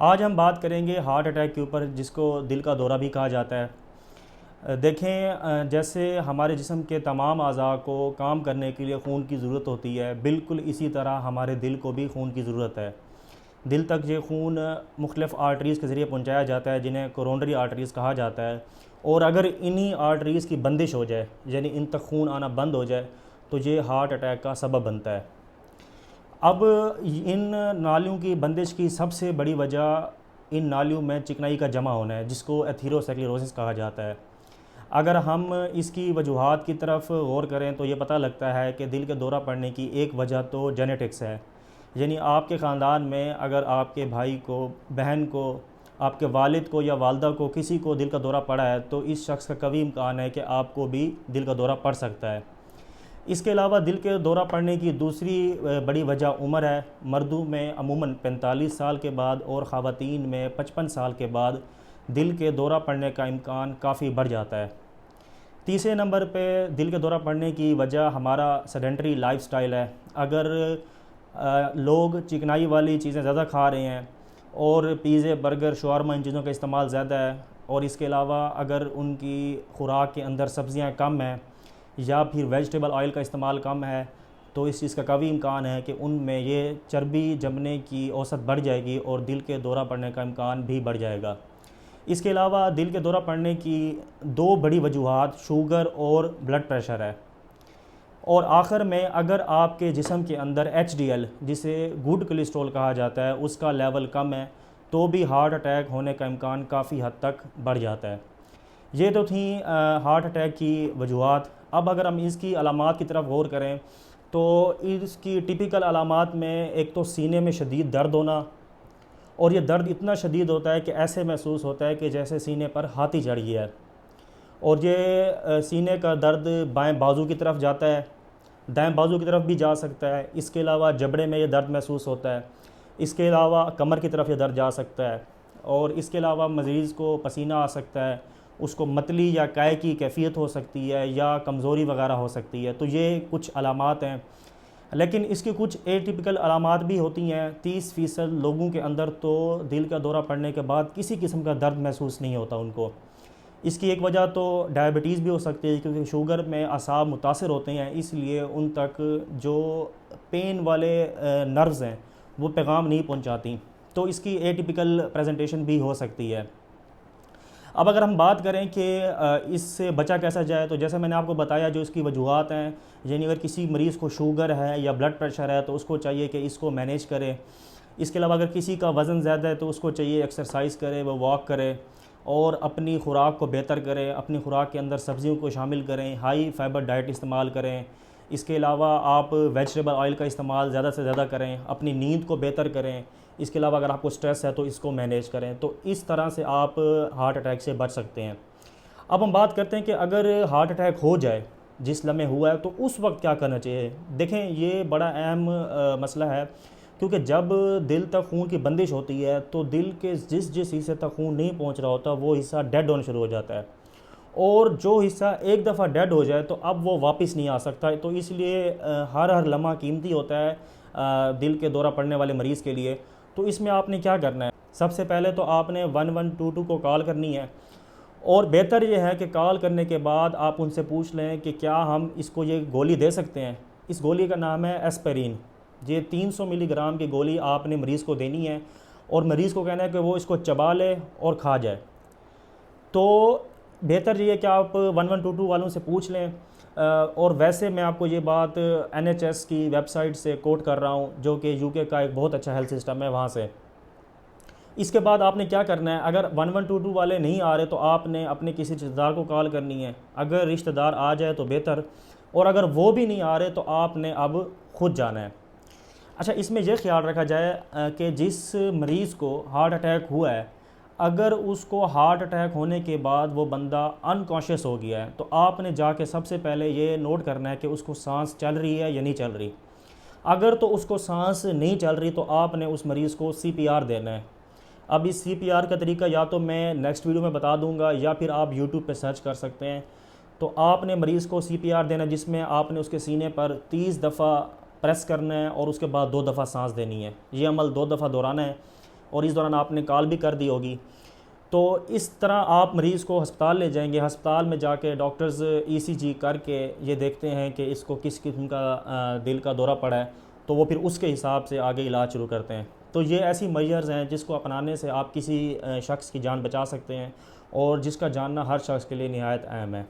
आज हम बात करेंगे हार्ट अटैक के ऊपर, जिसको दिल का दौरा भी कहा जाता है। देखें, जैसे हमारे जिस्म के तमाम अज़ा को काम करने के लिए ख़ून की ज़रूरत होती है, बिल्कुल इसी तरह हमारे दिल को भी ख़ून की ज़रूरत है। दिल तक ये ख़ून मुख्तलिफ़ आर्टरीज़ के ज़रिए पहुँचाया जाता है, जिन्हें कोरोनरी आर्टरीज़ कहा जाता है। और अगर इन्हीं आर्टरीज़ की बंदिश हो जाए, यानी इन तक खून आना बंद हो जाए, तो ये हार्ट अटैक का सबब बनता है। अब इन नालियों की बंदिश की सबसे बड़ी वजह इन नालियों में चिकनाई का जमा होना है, जिसको एथीरोस्क्लेरोसिस कहा जाता है। अगर हम इसकी वजूहात की तरफ गौर करें तो ये पता लगता है कि दिल के दौरा पड़ने की एक वजह तो जेनेटिक्स है। यानी आपके ख़ानदान में अगर आपके भाई को, बहन को, आपके वालिद को या वालदा को किसी को दिल का दौरा पड़ा है, तो इस शख्स का कभी इम्कान है कि आपको भी दिल का दौरा पड़ सकता है। इसके अलावा दिल के दौरा पड़ने की दूसरी बड़ी वजह उम्र है। मर्दों में अमूमन 45 साल के बाद और ख़वातीन में 55 साल के बाद दिल के दौरा पड़ने का इम्कान काफ़ी बढ़ जाता है। तीसरे नंबर पे दिल के दौरा पड़ने की वजह हमारा सेडेंटरी लाइफस्टाइल है। अगर लोग चिकनाई वाली चीज़ें ज़्यादा खा रहे हैं और पिज़्ज़े, बर्गर, शवारमा, इन चीज़ों का इस्तेमाल ज़्यादा है, और इसके अलावा अगर उनकी खुराक के अंदर सब्ज़ियाँ कम हैं या फिर वेजिटेबल ऑयल का इस्तेमाल कम है, तो इस चीज़ का काफ़ी इम्कान है कि उनमें ये चर्बी जमने की औसत बढ़ जाएगी और दिल के दौरा पड़ने का इम्कान भी बढ़ जाएगा। इसके अलावा दिल के दौरा पड़ने की दो बड़ी वजूहात शुगर और ब्लड प्रेशर है। और आखिर में अगर आपके जिस्म के अंदर HDL, जिसे गुड कोलेस्ट्रॉल कहा जाता है, उसका लेवल कम है, तो भी हार्ट अटैक होने का इम्कान काफ़ी हद तक बढ़ जाता है। ये तो थी हार्ट अटैक की वजूहात। अब अगर हम इसकी अलामात की तरफ गौर करें तो इसकी टिपिकल अलामात में एक तो सीने में शदीद दर्द होना, और ये दर्द इतना शदीद होता है कि ऐसे महसूस होता है कि जैसे सीने पर हाथी चढ़ गया है। और ये सीने का दर्द बाएं बाजू की तरफ जाता है, दाएं बाजू की तरफ भी जा सकता है। इसके अलावा जबड़े में ये दर्द महसूस होता है। इसके अलावा कमर की तरफ ये दर्द जा सकता है। और इसके अलावा मरीज़ को पसीना आ सकता है, उसको मतली या काय की कैफियत हो सकती है, या कमज़ोरी वगैरह हो सकती है। तो ये कुछ अलामात हैं, लेकिन इसकी कुछ एटिपिकल अलामात भी होती हैं। 30% लोगों के अंदर तो दिल का दौरा पड़ने के बाद किसी किस्म का दर्द महसूस नहीं होता उनको। इसकी एक वजह तो डायबिटीज़ भी हो सकती है, क्योंकि शुगर में असाब मुतासर होते हैं, इसलिए उन तक जो पेन वाले नर्व्स हैं वो पैगाम नहीं पहुंचाती। तो इसकी एटिपिकल प्रेजेंटेशन भी हो सकती है। अब अगर हम बात करें कि इससे बचा कैसा जाए, तो जैसे मैंने आपको बताया जो इसकी वजूहात हैं, यानी अगर किसी मरीज़ को शुगर है या ब्लड प्रेशर है तो उसको चाहिए कि इसको मैनेज करे। इसके अलावा अगर किसी का वज़न ज़्यादा है तो उसको चाहिए एक्सरसाइज करे, वो वॉक करे और अपनी खुराक को बेहतर करें। अपनी खुराक के अंदर सब्ज़ियों को शामिल करें, हाई फाइबर डाइट इस्तेमाल करें। इसके अलावा आप वेजिटेबल ऑयल का इस्तेमाल ज़्यादा से ज़्यादा करें, अपनी नींद को बेहतर करें। इसके अलावा अगर आपको स्ट्रेस है तो इसको मैनेज करें। तो इस तरह से आप हार्ट अटैक से बच सकते हैं। अब हम बात करते हैं कि अगर हार्ट अटैक हो जाए, जिस लम्हे हुआ है, तो उस वक्त क्या करना चाहिए। देखें, ये बड़ा अहम मसला है, क्योंकि जब दिल तक खून की बंदिश होती है तो दिल के जिस जिस हिस्से तक खून नहीं पहुंच रहा होता वो हिस्सा डेड होना शुरू हो जाता है, और जो हिस्सा एक दफ़ा डेड हो जाए तो अब वो वापस नहीं आ सकता। तो इसलिए हर लम्हा कीमती होता है दिल के दौरा पड़ने वाले मरीज़ के लिए। तो इसमें आपने क्या करना है, सबसे पहले तो आपने 1122 को कॉल करनी है। और बेहतर ये है कि कॉल करने के बाद आप उनसे पूछ लें कि क्या हम इसको ये गोली दे सकते हैं। इस गोली का नाम है एस्पिरिन। ये 300 मिलीग्राम की गोली आपने मरीज़ को देनी है, और मरीज़ को कहना है कि वो इसको चबा ले और खा जाए। तो बेहतर ये है कि आप 1122 वालों से पूछ लें। और वैसे मैं आपको ये बात NHS की वेबसाइट से कोट कर रहा हूँ, जो कि UK का एक बहुत अच्छा हेल्थ सिस्टम है, वहाँ से। इसके बाद आपने क्या करना है, अगर 1122 वाले नहीं आ रहे तो आपने अपने किसी रिश्तेदार को कॉल करनी है। अगर रिश्तेदार आ जाए तो बेहतर, और अगर वो भी नहीं आ रहे तो आपने अब खुद जाना है। अच्छा, इसमें यह ख्याल रखा जाए कि जिस मरीज़ को हार्ट अटैक हुआ है, अगर उसको हार्ट अटैक होने के बाद वो बंदा अनकॉन्शियस हो गया है, तो आपने जाके सबसे पहले ये नोट करना है कि उसको सांस चल रही है या नहीं चल रही। अगर तो उसको सांस नहीं चल रही तो आपने उस मरीज़ को CPR देना है। अब इस CPR का तरीका या तो मैं नेक्स्ट वीडियो में बता दूंगा, या फिर आप YouTube पे सर्च कर सकते हैं। तो आपने मरीज़ को CPR देना, जिसमें आपने उसके सीने पर 30 दफ़ा प्रेस करना है और उसके बाद 2 दफ़ा सांस देनी है। ये अमल 2 दफ़ा दोहराना है। और इस दौरान आपने कॉल भी कर दी होगी। तो इस तरह आप मरीज़ को अस्पताल ले जाएंगे, अस्पताल में जाके डॉक्टर्स ईसीजी करके ये देखते हैं कि इसको किस किस्म का दिल का दौरा पड़ा है, तो वो फिर उसके हिसाब से आगे इलाज शुरू करते हैं। तो ये ऐसी मेजर्स हैं जिसको अपनाने से आप किसी शख्स की जान बचा सकते हैं, और जिसका जानना हर शख्स के लिए निहायत अहम है।